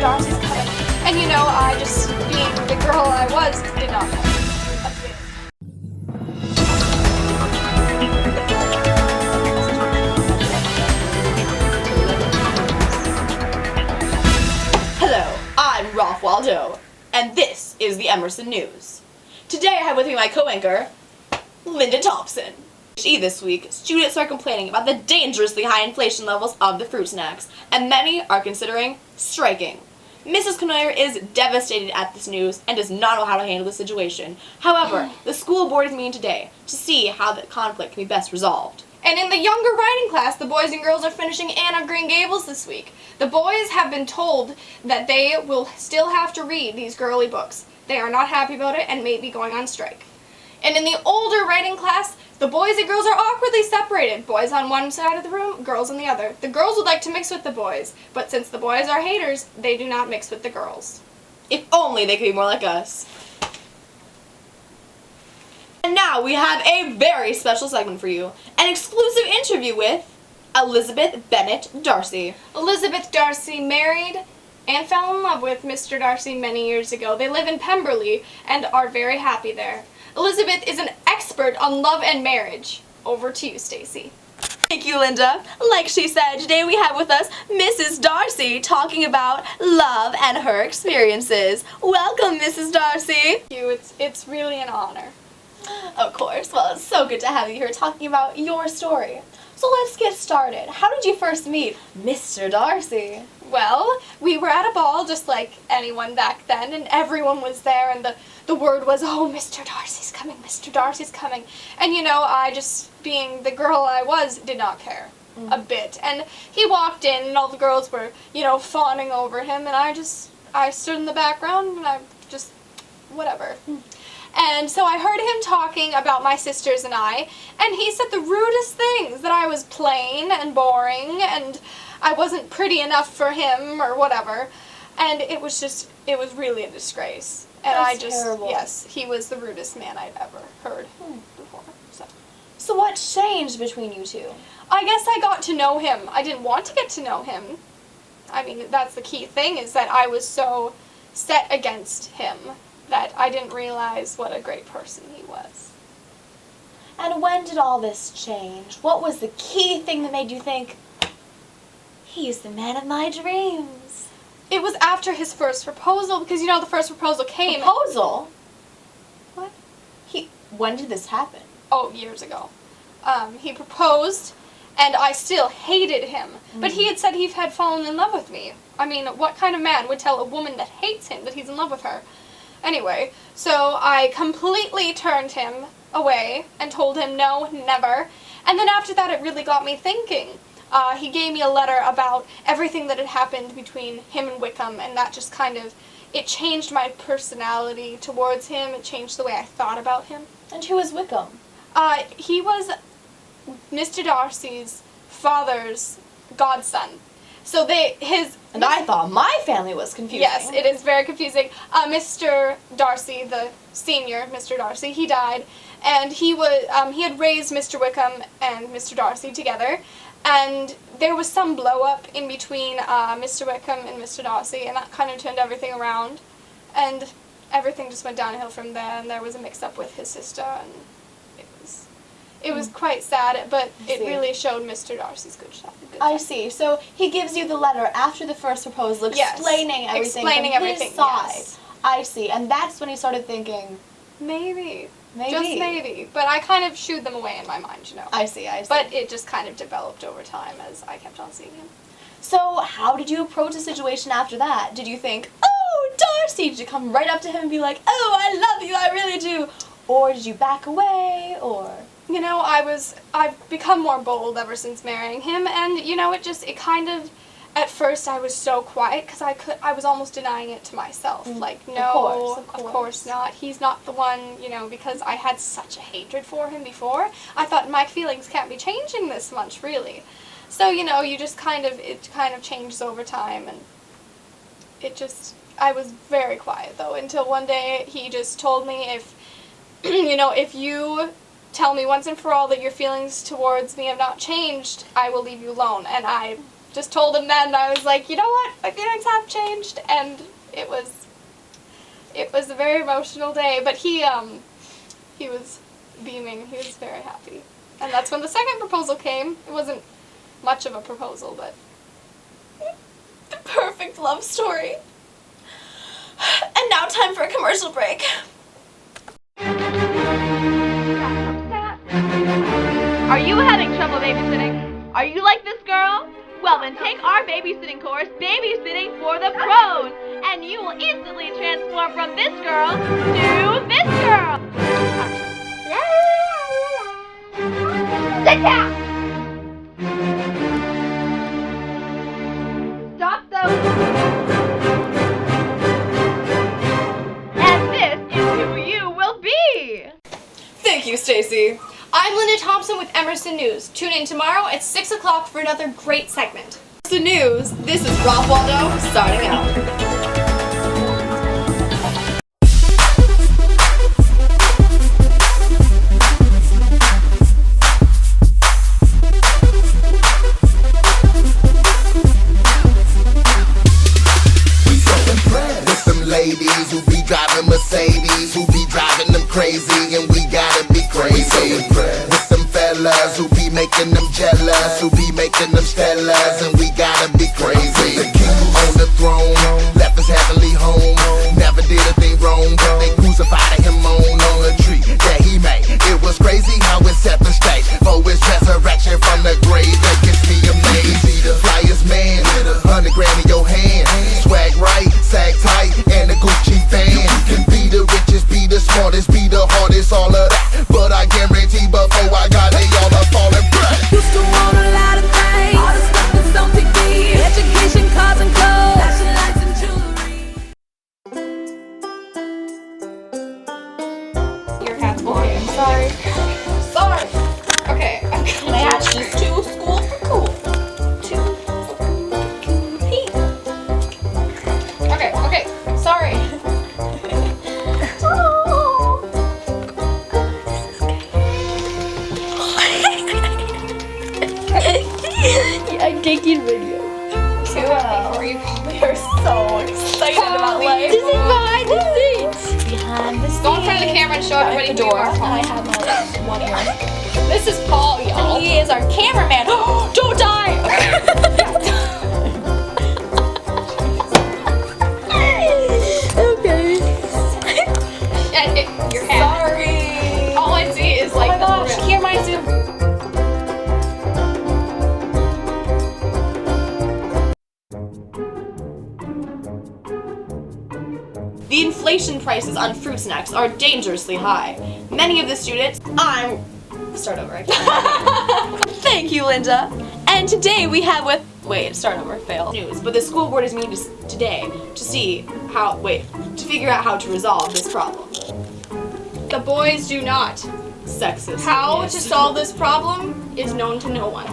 Darcy's coming. And you know, I just, being the girl I was, did not know. Hello, I'm Rolf Waldo, and this is the Emerson News. Today I have with me my co-anchor, Linda Thompson. This week, students are complaining about the dangerously high inflation levels of the fruit snacks, and many are considering striking. Mrs. Knoyer is devastated at this news and does not know how to handle the situation. However, the school board is meeting today to see how the conflict can be best resolved. And in the younger writing class, the boys and girls are finishing Anne of Green Gables this week. The boys have been told that they will still have to read these girly books. They are not happy about it and may be going on strike. And in the older writing class, the boys and girls are awkwardly separated. Boys on one side of the room, girls on the other. The girls would like to mix with the boys, but since the boys are haters, they do not mix with the girls. If only they could be more like us. And now we have a very special segment for you. An exclusive interview with Elizabeth Bennett Darcy. Elizabeth Darcy married and fell in love with Mr. Darcy many years ago. They live in Pemberley and are very happy there. Elizabeth is an expert on love and marriage. Over to you, Stacy. Thank you, Linda. Like she said, today we have with us Mrs. Darcy talking about love and her experiences. Welcome, Mrs. Darcy. Thank you. It's really an honor. Of course. Well, it's so good to have you here talking about your story. So let's get started. How did you first meet Mr. Darcy? Well, we were at a ball just like anyone back then, and everyone was there, and the word was, oh, Mr. Darcy's coming, Mr. Darcy's coming. And you know, I just, being the girl I was, did not care a bit. And he walked in, and all the girls were, you know, fawning over him, and I stood in the background, and I just, whatever. And so I heard him talking about my sisters and I, and he said the rudest things, that I was plain and boring, and I wasn't pretty enough for him, or whatever. And it was really a disgrace. And That's terrible. Yes, he was the rudest man I'd ever heard before. So what changed between you two? I guess I got to know him. I didn't want to get to know him. I mean, that's the key thing, is that I was so set against him that I didn't realize what a great person he was. And when did all this change? What was the key thing that made you think, he's the man of my dreams? It was after his first proposal, because you know the first proposal came... Proposal? What? When did this happen? Oh, years ago. He proposed, and I still hated him. But he had said he had fallen in love with me. I mean, what kind of man would tell a woman that hates him that he's in love with her? Anyway, so I completely turned him away and told him no, never. And then after that, it really got me thinking. He gave me a letter about everything that had happened between him and Wickham, and that just kind of, it changed my personality towards him. It changed the way I thought about him. And who was Wickham? He was Mr. Darcy's father's godson. So And I thought my family was confusing. Yes, it is very confusing. Mr. Darcy, the senior, Mr. Darcy, he died, and he had raised Mr. Wickham and Mr. Darcy together, and there was some blow-up in between Mr. Wickham and Mr. Darcy, and that kind of turned everything around, and everything just went downhill from there, and there was a mix-up with his sister, and it was quite sad, but it really showed Mr. Darcy's good side. I see. So he gives you the letter after the first proposal, explaining everything from his side. Yes. I see. And that's when you started thinking, Maybe. Just maybe. But I kind of shooed them away in my mind, you know. I see. But it just kind of developed over time as I kept on seeing him. So how did you approach the situation after that? Did you think, oh, Darcy? Did you come right up to him and be like, oh, I love you, I really do? Or did you back away, or... You know, I've become more bold ever since marrying him, and, you know, it kind of, at first I was so quiet, because I was almost denying it to myself, like, no, of course not, he's not the one, you know, because I had such a hatred for him before. I thought my feelings can't be changing this much, really. So, you know, it kind of changes over time, and I was very quiet, though, until one day he just told me if you tell me once and for all that your feelings towards me have not changed, I will leave you alone. And I just told him then, and I was like, you know what, my feelings have changed, and it was a very emotional day, but he was beaming, he was very happy. And that's when the second proposal came. It wasn't much of a proposal, but The perfect love story. And now time for a commercial break. Are you having trouble babysitting? Are you like this girl? Well, then take our babysitting course, Babysitting for the Pros, and you will instantly transform from this girl to this girl. Sit down! Stop those. And this is who you will be. Thank you, Stacy. I'm Linda Thompson with Emerson News. Tune in tomorrow at 6 o'clock for another great segment. The news. This is Ralph Waldo starting out. Ladies who be driving Mercedes, who be driving them crazy, and we gotta be crazy. With them fellas who be making them jealous, who be making them stellas, and we gotta be crazy. The king on the throne, left his heavenly home, never did a thing wrong, but they crucified him on a tree that he made. It was crazy how it set the stage for his resurrection from the grave. That gets me amazed. The flyest man, 100 grand in your hand, swag right, sag tight, and a Gucci fan. You can be the richest, be the smartest, be the hardest, all of that, but I guarantee before I got they all are falling back. Used to want a lot of things, all the stuff that's so big deal. Education, cars and clothes, fashion lights and jewelry. Your hat's blowing. I'm sorry. Sorry. Okay, I'm gonna Match is too school for cool. Okay, sorry. I'm taking video. Wow. You probably are so excited about life. This is behind the scenes. Behind the Go in front of the camera and show everybody the who you door. are, Paul. I have my one here. This is Paul, y'all. He is our cameraman. Don't die! Okay. Your hat. Sorry. All I see is like Oh my gosh, the here my Zoom. The inflation prices on fruit snacks are dangerously high. Many of the students, start over again. Thank you, Linda. And today we have start over, fail. News, but the school board is meeting today to figure out how to resolve this problem. boys do not. Sexist. How yes. to solve this problem is known to no one.